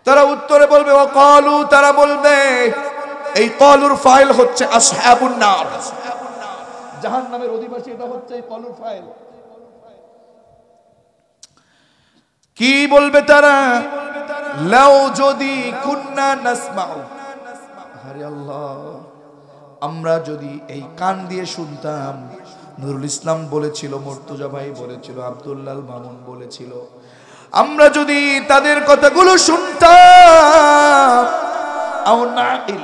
তারা উত্তরে বলবে ওয়াকালু, তারা বলবে, এই কলুর ফাইল হচ্ছে আসহাবুন নার, জাহান্নামের অধিবাসী, এটা হচ্ছে এই কলুর ফাইল। কি বলবে তারা? লাউ যদি কুন্না নাসমাউ, আরে আল্লাহ, আমরা যদি এই কান দিয়ে শুনতাম, নুরুল ইসলাম বলেছিল, মুর্তজা ভাই বলেছিল, আব্দুল্লাহ মামুন বলেছিল, আমরা যদি তাদের কথাগুলো শুনতাম, আও নাইল,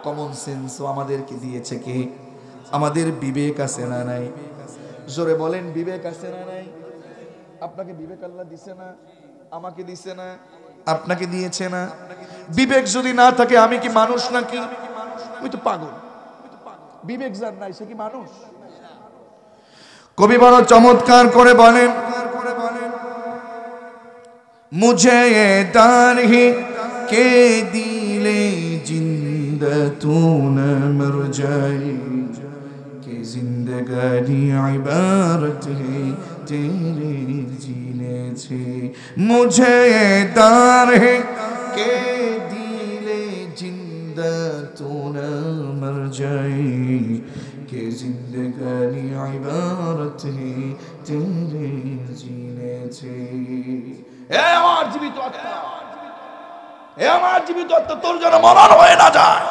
কমন সেন্সও আমাদেরকে দিয়েছে কে? আমাদের বিবেক আছে না নাই? জোরে বলেন, বিবেক আছে না নাই? আপনাকে বিবেক আল্লাহ দিছে না? আমাকে দিছে না? আপনাকে দিয়েছে না? বিবেক যদি না থাকে, আমি কি মানুষ নাকি? আমি তো পাগল। বিবেক যার নাই, সে কি মানুষ? কবি বড় চমৎকার করে বলেন, মুঝে ये दार ही के दिले जिंदा तू न मर जाए, कि जिंदगानी इबारत है तेरे जीने से। मुझे ये दार है के दिले जिंदा तू न मर जाए, कि जिंदगानी इबारत है तेरे जीने से। আমার জীবিত আত্মা, আমার জীবিত আত্মা, তোর যেন মরণ হয়ে না যায়।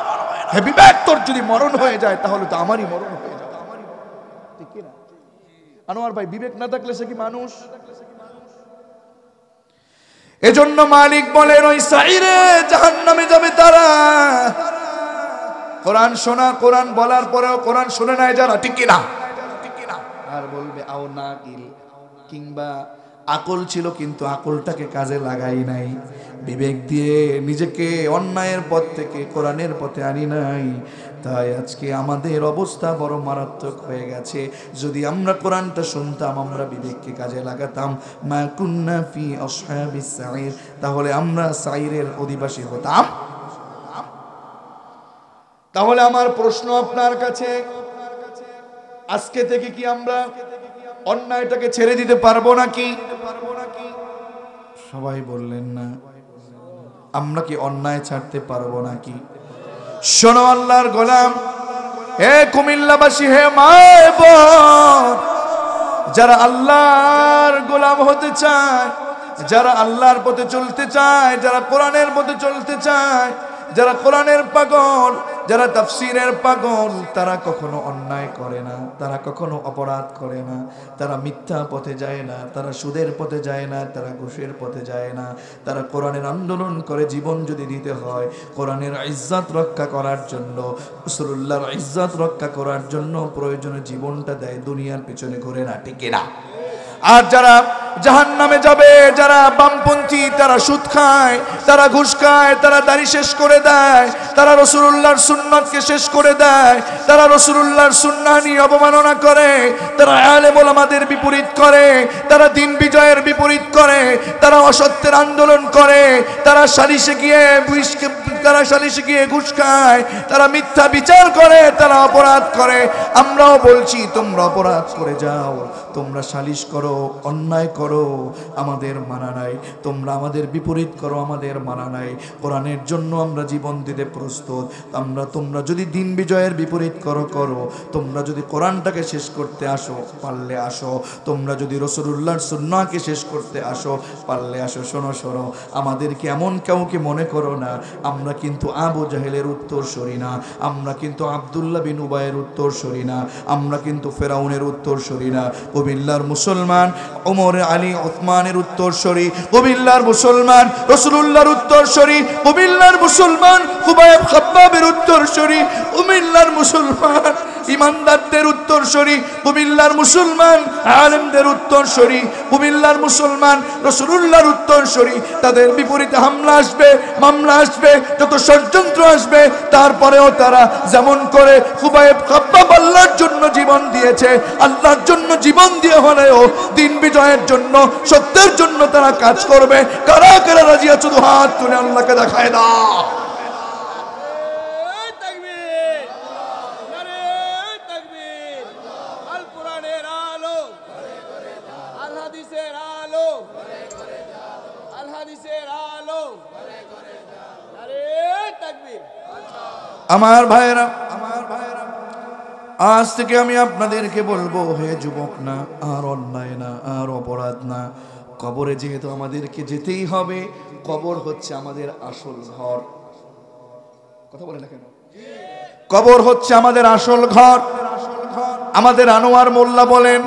হে বিবেক, তোর যদি মরণ হয়ে যায়, তাহলে তো আমারই মরণ হয়ে যাবে, ঠিক কি না? আনোয়ার ভাই, বিবেক না থাকলে সে কি মানুষ? এজন্য মালিক বলেন, ওই সাইরে জাহান্নামে যাবে তারা, কোরআন শোনা, কোরআন বলার পরেও কোরআন শুনে নাই যারা, ঠিক কি না? আর বলবে আও নাকিল, কিংবা আকল ছিল কিন্তু আকলটাকে কাজে লাগাই নাই, বিবেক দিয়ে নিজেকে অন্যায়ের পথ থেকে কোরআনের পথে আনি নাই। তাই আজকে আমাদের অবস্থা বড় মারাত্মক হয়ে গেছে। যদি আমরা কোরআনটা শুনতাম, আমরা বিবেককে কাজে লাগাতাম, মা কুন্না ফি আসহাবিস সাঈর, তাহলে আমরা সাঈরের অধিবাসী হতাম। তাহলে আমার প্রশ্ন আপনার কাছে, আজকে থেকে কি আমরা অন্যায়টাকে ছেড়ে দিতে পারবো নাকি? সবাই বললেন না। আমরা কি অন্যায় ছাড়তে পারবো নাকি? শোনো আল্লাহর গোলাম, হে কুমিল্লাবাসী, হে মা বোন, যারা আল্লাহর গোলাম হতে চায়, যারা আল্লাহর পথে চলতে চায়, যারা কোরআনের পথে চলতে চায়, যারা কোরআনের পাগল, যারা তাফসীরের পাগল, তারা কখনো অন্যায় করে না, তারা কখনো অপরাধ করে না, তারা মিথ্যা পথে যায় না, তারা সুদের পথে যায় না, তারা ঘুষের পথে যায় না। তারা কোরআনের আন্দোলন করে, জীবন যদি দিতে হয় কোরআনের ইজ্জত রক্ষা করার জন্য, রাসূলুল্লাহর ইজ্জত রক্ষা করার জন্য প্রয়োজনে জীবনটা দেয়, দুনিয়ার পিছনে ঘুরে না, ঠিক না? আর যারা জাহান্নামে যাবে, যারা বামপন্থী, তারা সুদ খায়, তারা ঘুষ খায়, তারা দাড়ি শেষ করে দেয়, তারা রাসূলুল্লাহর সুন্নাতকে শেষ করে দেয়, তারা রাসূলুল্লাহর সুন্নাহ নিয়ে অবমাননা করে, তারা আলেম ওলামাদের বিপরীত করে, তারা দিন বিজয়ের বিপরীত করে, তারা অসত্যের আন্দোলন করে, তারা সালিশে গিয়ে ঘুষ খায়, তারা মিথ্যা বিচার করে, তারা অপরাধ করে। আমরাও বলছি তোমরা অপরাধ করে যাও, তোমরা সালিশ করো, অন্যায় করো, আমাদের মানা নাই। তোমরা আমাদের বিপরীত করো, আমাদের মানা নাই। কোরআনের জন্য আমরা জীবন দিতে প্রস্তুত। তোমরা যদি দিন বিজয়ের বিপরীত করো, তোমরা যদি কোরআনটাকে শেষ করতে আসো, পারলে আসো। তোমরা যদি রাসূলুল্লাহর সুন্নাহকে শেষ করতে আসো, পারলে আসো। শোনো, আমাদেরকে এমন কাউকে মনে করো না। আমরা কিন্তু আবু জাহেলের উত্তরসূরি না, আমরা কিন্তু আব্দুল্লাহ বিন উবাইয়ের উত্তরসূরি না, আমরা কিন্তু ফেরাউনের উত্তরসূরি না। কুমিল্লার মুসলমান ওমর আলী ওসমানের উত্তরসূরি, কুমিল্লার মুসলমান রাসূলুল্লাহর উত্তরসূরি, কুমিল্লার মুসলমান খুবাইব খাব্বাবের উত্তরসূরি, কুমিল্লার মুসলমান ইমানদারদের উত্তরসূরি, কুমিল্লার মুসলমান আলেমদের উত্তরসূরি, কুমিল্লার মুসলমান রাসূলুল্লাহর উত্তরসূরি। তাদের বিপরীতে হামলা আসবে, মামলা আসবে, যত ষড়যন্ত্র আসবে, তারপরেও তারা যেমন করে খুবাইব খাব্বাব আল্লাহর জন্য জীবন দিয়েছে, আল্লাহর জন্য জীবন দিয়ে হলেও দিন বিজয়ের জন্য, সত্যের জন্য তারা কাজ করবে। কারা কারা রাজি আছো? হাত তুলে আল্লাহকে দেখায় দাও। আমার ভাইরা, আজ থেকে আমি আপনাদেরকে বলবো, হে যুবক না, আর অন্যায় না, আর অপরাধ না। কবরে যেহেতু আমাদেরকে যেতেই হবে, কবর হচ্ছে আমাদের আসল ঘর। কথা বলে না কেন? কবর হচ্ছে আমাদের আসল ঘর। আমাদের আনোয়ার মোল্লা বলেন,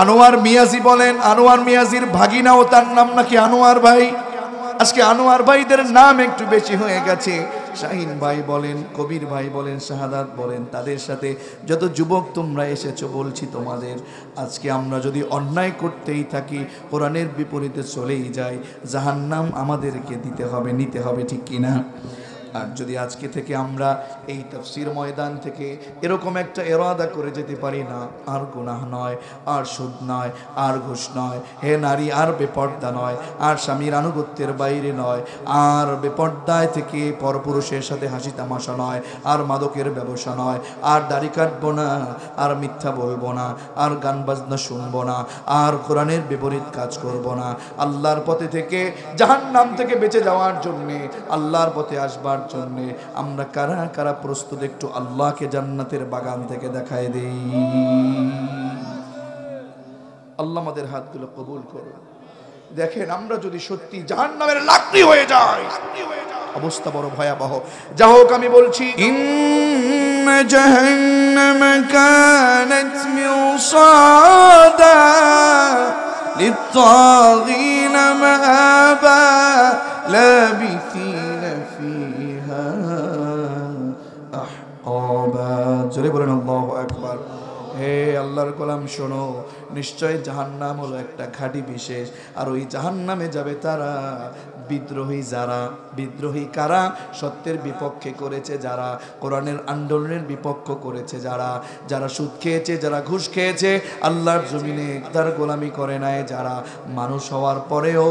আনোয়ার মিয়াজি বলেন, আনোয়ার মিয়াজির ভাগিনাও তার নাম নাকি আনোয়ার ভাই। আজকে আনোয়ার ভাইদের নাম একটু বেশি হয়ে গেছে। শাহিন ভাই বলেন, কবির ভাই বলেন, শাহাদাত বলেন, তাদের সাথে যত যুবক তোমরা এসেছো, বলছি তোমাদের, আজকে আমরা যদি অন্যায় করতেই থাকি, কোরআনের বিপরীতে চলেই যাই, জাহান্নাম আমাদেরকে দিতে হবে, নিতে হবে, ঠিক কিনা? আর যদি আজকে থেকে আমরা এই তাফসীর ময়দান থেকে এরকম একটা ইরাদা করে যেতে পারি না, আর গুনাহ নয়, আর সুদ নয়, আর ঘুষ নয়, হে নারী আর বেপর্দা নয়, আর স্বামীর আনুগত্যের বাইরে নয়, আর বেপর্দায় থেকে পরপুরুষের সাথে হাসি তামাশা নয়, আর মাদকের ব্যবসা নয়, আর দাড়ি কাটবো না, আর মিথ্যা বলবো না, আর গান বাজনা শুনবো না, আর কোরআনের বিপরীত কাজ করব না। আল্লাহর পথে থেকে, জাহান্নাম থেকে বেঁচে যাওয়ার জন্যে, আল্লাহর পথে আসবার জন্যে আমরা কারা কারা প্রস্তুত? একটু আল্লাহকে জান্নাতের বাগান থেকে দেখায় দেই। আল্লাহ আমাদের হাতগুলো কবুল করুন। দেখেন, আমরা যদি সত্যি জাহান্নামের লাকড়ি হয়ে যাই, অবস্থা বড় ভয়াবহ। যা হোক, আমি বলছি, ইন্না জাহান্নাম কানাত মিরসাদা লিত-তাগীনা মাআবা লাবিথিনা ফিহা আহকাবা। জোরে বলেন আল্লাহু আকবার। হে আল্লাহর গোলাম শোনো, নিশ্চয় জাহান্নাম হলো একটা ঘাঁটি বিশেষ, আর ওই জাহান্নামে যাবে তারা বিদ্রোহী যারা। বিদ্রোহী কারা? সত্যের বিপক্ষে করেছে যারা, কোরআনের আন্দোলনের বিপক্ষ করেছে যারা, যারা সুদ খেয়েছে, যারা ঘুষ খেয়েছে, আল্লাহর জমিনে তার গোলামি করে নাই যারা, মানুষ হওয়ার পরেও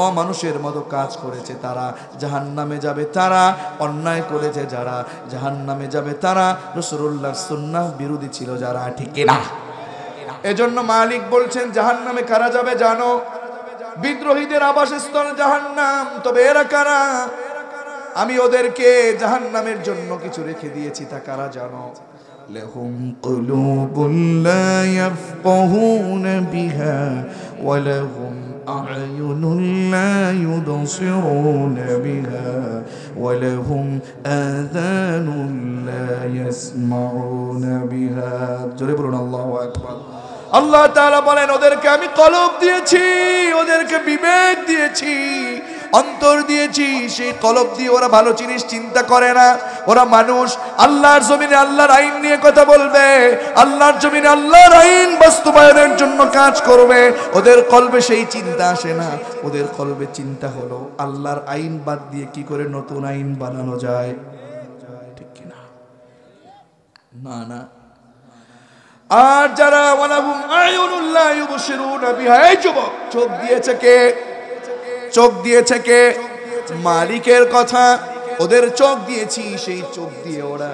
অমানুষের মতো কাজ করেছে তারা, জাহান্নামে যাবে তারা। অন্যায় করেছে যারা, জাহান্নামে যাবে তারা। রাসূলুল্লাহর সুন্নাহ বিরোধী ছিল যারা, ঠিক না? এজন্য মালিক বলছেন জাহান্নামে কারা যাবে জানো? বিদ্রোহীদের আবাসস্থল জাহান্নাম। তবে এরা কারা? আমি ওদেরকে জাহান্নামের জন্য কিছু রেখে দিয়েছি, তা কারা জানো? লাহুম কুলুবুন লা ইয়াফকাহুনা বিহা ওয়া লাহুম আ'য়ুনুন লা ইউবসিরুনা বিহা ওয়া লাহুম আযানুন লা ইয়াসমাউনা বিহা। জোরে বলুন আল্লাহু আকবার। আল্লাহ তাআলা বলেন ওদেরকে আমি কলব দিয়েছি, ওদেরকে বিবেক দিয়েছি, অন্তর দিয়েছি। সেই কলব দিয়ে ওরা ভালো জিনিস চিন্তা করে না। ওরা মানুষ, আল্লাহর জমিনে আল্লাহর আইন নিয়ে কথা বলবে, আল্লাহর জমিনে আল্লাহর আইন বাস্তবায়নের জন্য কাজ করবে। ওদের কলবে সেই চিন্তা আসে না। ওদের কলবে চিন্তা হলো আল্লাহর আইন বাদ দিয়ে কি করে নতুন আইন বানানো যায়, ঠিক কিনা? না না। আর যারা ওয়ালাহুম আয়ুনুন লা ইউবসিরুনা বিহা, এই যুবক, চোখ দিয়েছে কে? চোখ দিয়েছে কে? মালিকের কথা। ওদের চোখ দিয়েছি, সেই চোখ দিয়ে ওরা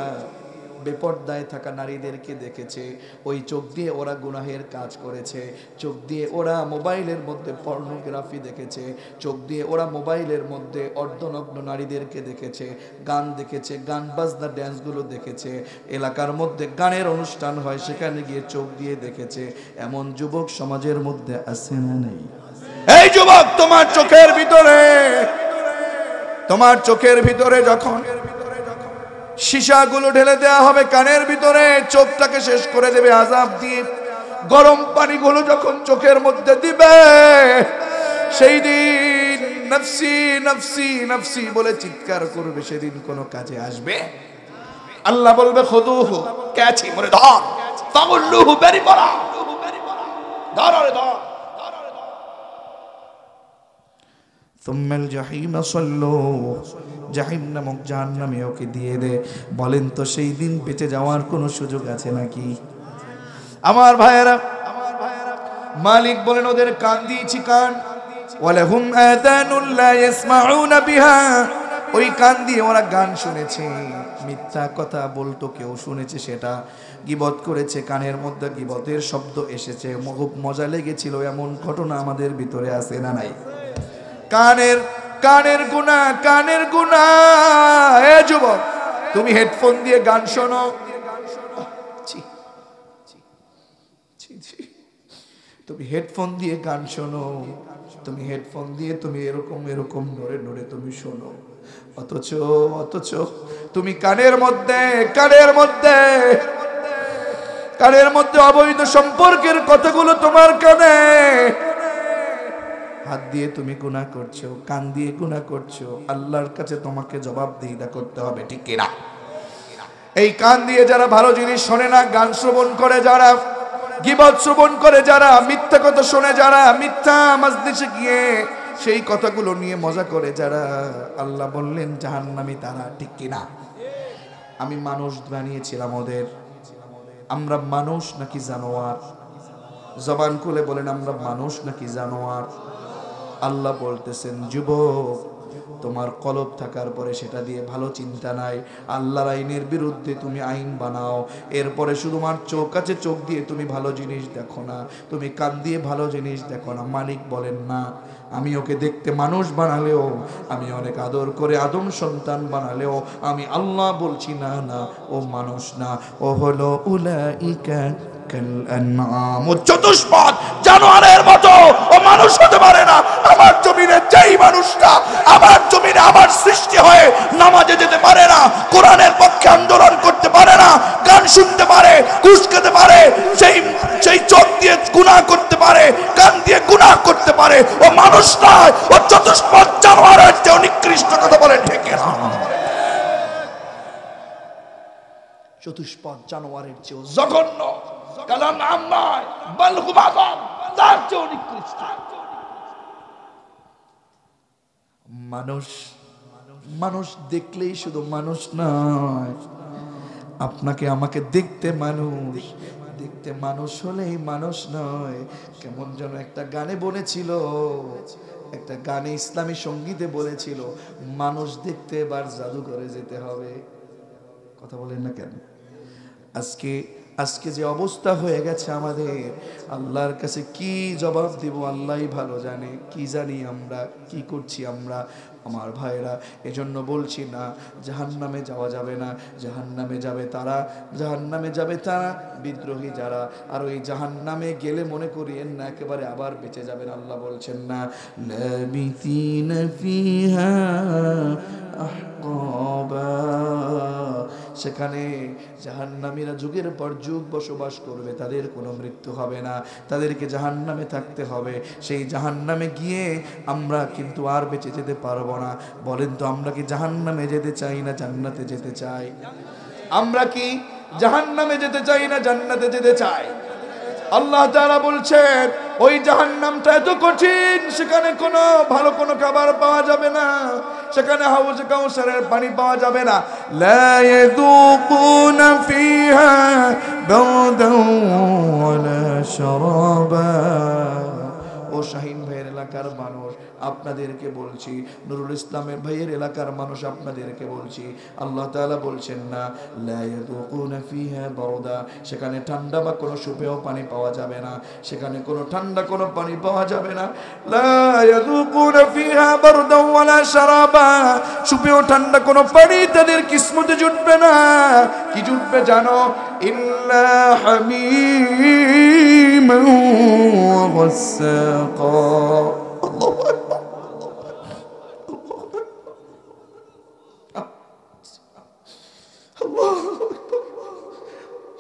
বেপরদায় থাকা নারীদেরকে দেখেছে, ওই চোখ দিয়ে ওরা গুনাহের কাজ করেছে, চোখ দিয়ে ওরা মোবাইলের মধ্যে পর্নোগ্রাফি দেখেছে, চোখ দিয়ে ওরা মোবাইলের মধ্যে অর্ধনগ্ন নারীদেরকে দেখেছে, গান দেখেছে, গান বাজনা ড্যান্সগুলো দেখেছে, এলাকার মধ্যে গানের অনুষ্ঠান হয় সেখানে গিয়ে চোখ দিয়ে দেখেছে। এমন যুবক সমাজের মধ্যে আছে না নেই? এই যুবক, তোমার চোখের ভিতরে যখন সীসাগুলো ঢেলে দেওয়া হবে কানের ভিতরে, চোখটাকে শেষ করে দেবে আযাব দিয়ে, গরম পানিগুলো যখন চোখের মধ্যে দিবে, সেই দিন নফসি নফসি নফসি বলে চিৎকার করবে, সেদিন কোনো কাজে আসবে? আল্লাহ বলবে খুদুহু, ক্যাচি মরে ধর, ফাগুল্লুহু, বেরি পড়া, ধর রে ধর। সুম্মাল জাহিমা সাল্লু, জাহিম নামক জাহান্নামে ওকে দিয়ে দে। বলেন তো সেই দিন বেঁচে যাওয়ার কোনো সুযোগ আছে নাকি? আমার ভাইয়েরা, মালিক বলেন ওদের কান দিয়েছি, কান। ওয়ালাহুম আযানুন লা ইয়াসমাউনা বিহা, ওই কান দিয়ে ওরা গান শুনেছে, মিথ্যা কথা বলতো কেউ শুনেছে, সেটা গীবত করেছে, কানের মধ্যে গীবতের শব্দ এসেছে, খুব মজা লেগেছিল, এমন ঘটনা আমাদের ভিতরে আছে না নাই? কানের গুনাহ। এ যুবক, তুমি হেডফোন দিয়ে গান শোনো, তুমি হেডফোন দিয়ে গান শোনো, তুমি হেডফোন দিয়ে তুমি এরকম এরকম নড়ে নড়ে তুমি শোনো, অথচ তুমি কানের মধ্যে অবৈধ সম্পর্কের কথাগুলো তোমার কানে, হাত দিয়ে তুমি গুনাহ করছো, কান দিয়ে গুনাহ করছো, আল্লাহর কাছে তোমাকে জবাবদিহিতা করতে হবে, ঠিক কিনা? এই কান দিয়ে যারা ভালো জিনিস শোনে না, গান শ্রবণ করে যারা, গীবত শ্রবণ করে যারা, মিথ্যা কথা শোনে যারা, মিথ্যা মাজলিসে গিয়ে সেই কথাগুলো নিয়ে মজা করে যারা, আল্লাহ বললেন জাহান্নামী তারা, ঠিক কিনা? আমি মানুষ বানিয়েছিলাম ওদের। আমরা মানুষ নাকি জানোয়ার? জবান খুলে বলেন, আমরা মানুষ নাকি জানোয়ার? আল্লাহ বলতেছেন যুবক, তোমার কলব থাকার পরে সেটা দিয়ে ভালো চিন্তা নাই, আল্লাহর আইনের বিরুদ্ধে তুমি আইন বানাও, এরপরে শুধু আমার চোখ আছে, চোখ দিয়ে তুমি ভালো জিনিস দেখো না, তুমি কান দিয়ে ভালো জিনিস দেখো না। মালিক বলেন না, আমি ওকে দেখতে মানুষ বানালেও, আমি অনেক আদর করে আদম সন্তান বানালেও, আমি আল্লাহ বলছি না না, ও মানুষ না, ও হলো উলাইকা কাল আনআম, ও চতুষ্পদ জানোয়ারের মতো, ও মানুষ হতে পারে না। আমার জমিনে যেই মানুষটা আমার জমিনে আমার সৃষ্টি হয়ে নামাজে যেতে পারে না, কোরআনের পক্ষে আন্দোলন করতে পারে না, গান শুনতে পারে, ঘুষ খেতে পারে, সেই চোখ দিয়ে গুনাহ করতে পারে, কান দিয়ে গুনাহ করতে পারে, ও মানুষ নয়, ও চতুষ্পদ জানোয়ারের চেয়ে নিকৃষ্ট। কথা বলেন ঠিক না? চতুষ্পদ জানোয়ারের চেয়ে জঘন্য। কালাম আম নয়, বাল হুম আযম, তার চেয়ে নিকৃষ্ট। মানুষ মানুষ দেখলেই শুধু মানুষ নয়, আপনাকে আমাকে দেখতে মানুষ, দেখতে মানুষ হলেই মানুষ নয়। কেমন যেন একটা গানে বলেছিল, একটা গানে ইসলামী সঙ্গীতে বলেছিল, মানুষ দেখতে এবার জাদুঘরে যেতে হবে। কথা বলেন না কেন? আজকে আজকে যে অবস্থা হয়ে গেছে আমাদের, আল্লাহর কাছে কি জবাব দিব আল্লাহই ভালো জানে। কি জানি আমরা, কি করছি আমরা আমার ভাইরা। এজন্য বলছি না জাহান্নামে যাওয়া যাবে না, জাহান্নামে যাবে তারা, জাহান্নামে যাবে তারা বিদ্রোহী যারা। আর ওই জাহান্নামে গেলে মনে করিয়েন না একেবারে আবার বেঁচে যাবেন। আল্লাহ বলছেন না লাবিথিনা ফিহা আহকাবা, সেখানে জাহান্নামীরা যুগের পর যুগ বসবাস করবে, তাদের কোনো মৃত্যু হবে না, তাদেরকে জাহান্নামে থাকতে হবে। সেই জাহান্নামে গিয়ে আমরা কিন্তু আর বেঁচে যেতে পারবো না। বলেন তো আমরা কি জাহান্নামে যেতে চাই না জান্নাতে যেতে চাই? আমরা কি জাহান্নামে যেতে চাই না জান্নাতে যেতে চাই? আল্লাহ তাআলা বলছেন ওই জাহান্নামটা এত কঠিন, সেখানে কোনো ভালো কোনো খাবার পাওয়া যাবে না, সেখানে হাউজে কাউসারের পানি পাওয়া যাবে না। লা ইয়াযুকুনা ফিহা বারদান ওয়ালা শারাবা। ও শাহিন ভাইয়ের এলাকার মানুষ আপনাদেরকে বলছি, নুরুল ইসলামের ভাইয়ের এলাকার মানুষ আপনাদেরকে বলছি, আল্লাহ তাআলা বলছেন না লা ইয়াযুকুনা ফিহা বারদা, সেখানে ঠান্ডা বা কোনো সুপেয় পানি পাওয়া যাবে না, সেখানে কোনো ঠান্ডা কোনো পানি পাওয়া যাবে না। লা ইয়াযুকুনা ফিহা বারদা ওয়ালা শারাবা, সুপেয় ঠান্ডা কোনো পানি তাদের কিসমতে জুটবে না। কি জুটবে জানো? ইল্লা হামিমান ওয়া গাসসাকা। আল্লাহু আকবার।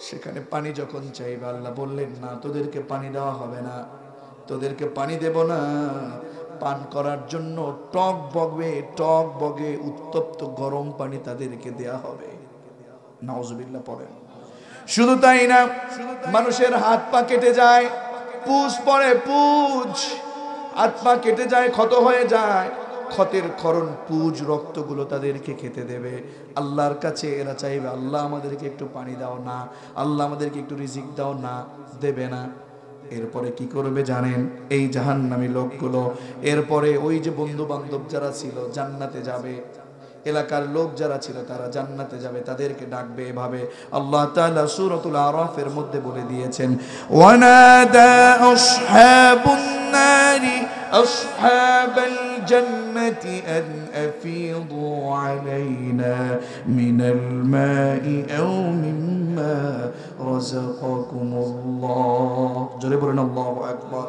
সেখানে পানি যখন চাইবে আল্লাহ বললেন না তোদেরকে পানি দেওয়া হবে না, তোদেরকে পানি দেব না। পান করার জন্য টক বগে উত্তপ্ত গরম পানি তাদেরকে দেয়া হবে। নাউজুবিল্লাহ পড়েন। শুধু তাই না, মানুষের হাত পা কেটে যায়, পুজ পড়ে, পুজ হাত পা কেটে যায়, ক্ষত হয়ে যায়, ক্ষতের ক্ষরণ পুজ রক্তগুলো তাদেরকে খেতে দেবে। আল্লাহর কাছে এরা চাইবে আল্লাহ আমাদেরকে একটু পানি দাও না, আল্লাহ আমাদেরকে একটু রিজিক দাও না, দেবে না। এরপরে কি করবে জানেন? এই জাহান্নামী লোকগুলো এরপরে ওই যে বন্ধু বান্ধব যারা ছিল জান্নাতে যাবে, এলাকার লোক যারা ছিল তারা জান্নাতে যাবে, তাদেরকে ডাকবে এভাবে। আল্লাহ তাআলা সূরাতুল আরাফের মধ্যে বলে দিয়েছেন ওয়ানাদা আসহাবুন নারি আসহাবাল জান্নাতি আন আফিদু আলাইনা মিনাল মাই আও মিম্মা রাযাকাকুমুল্লাহ। জোরে বলেন আল্লাহু আকবার।